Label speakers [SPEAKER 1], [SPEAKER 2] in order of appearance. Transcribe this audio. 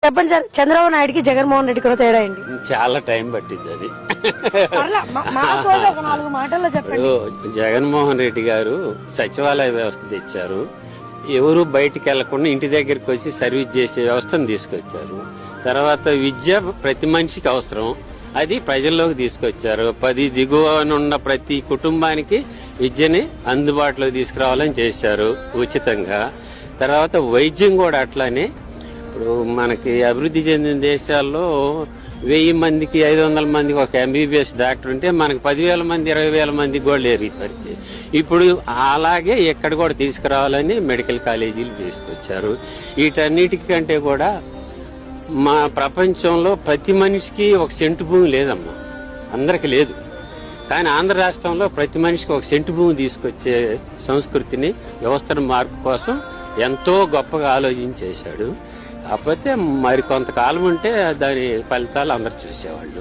[SPEAKER 1] చెప్పండి సార్, చంద్రబాబు నాయుడుకి జగన్మోహన్ రెడ్డికి కూడా తేడా ఏంటి?
[SPEAKER 2] చాలా టైం పట్టింది అది.
[SPEAKER 1] ఒక 4 మాటల్లో చెప్పండి.
[SPEAKER 2] జగన్మోహన్ రెడ్డి గారు సచివాలయ వ్యవస్థ తెచ్చారు. ఎవరు బయటికి వెళ్లకుండా ఇంటి దగ్గరికి వచ్చి సర్వీస్ చేసే వ్యవస్థను తీసుకొచ్చారు. తర్వాత విద్య ప్రతి మనిషికి అవసరం, అది ప్రజల్లోకి తీసుకొచ్చారు. 10 దిగువనున్న ప్రతి కుటుంబానికి విద్యని అందుబాటులోకి తీసుకురావాలని చేశారు ఉచితంగా. తర్వాత వైద్యం కూడా అట్లానే. ఇప్పుడు మనకి అభివృద్ధి చెందిన దేశాల్లో 1000 మందికి 500 మందికి ఒక ఎంబీబీఎస్ డాక్టర్ ఉంటే మనకి 10,000 మంది 20,000 మందికి కూడా లేరు ఇప్పటికి. ఇప్పుడు అలాగే ఎక్కడ కూడా తీసుకురావాలని మెడికల్ కాలేజీలు తీసుకొచ్చారు. వీటన్నిటికంటే కూడా మా ప్రపంచంలో ప్రతి మనిషికి ఒక సెంటు భూమి లేదమ్మా, అందరికి లేదు. కానీ ఆంధ్ర రాష్ట్రంలో ప్రతి మనిషికి ఒక సెంటు భూమి తీసుకొచ్చే సంస్కృతిని, వ్యవస్థను మార్పు కోసం ఎంతో గొప్పగా ఆలోచించేశాడు. కాకపోతే మరి కొంతకాలం ఉంటే దాని ఫలితాలు అందరు చూసేవాళ్ళు.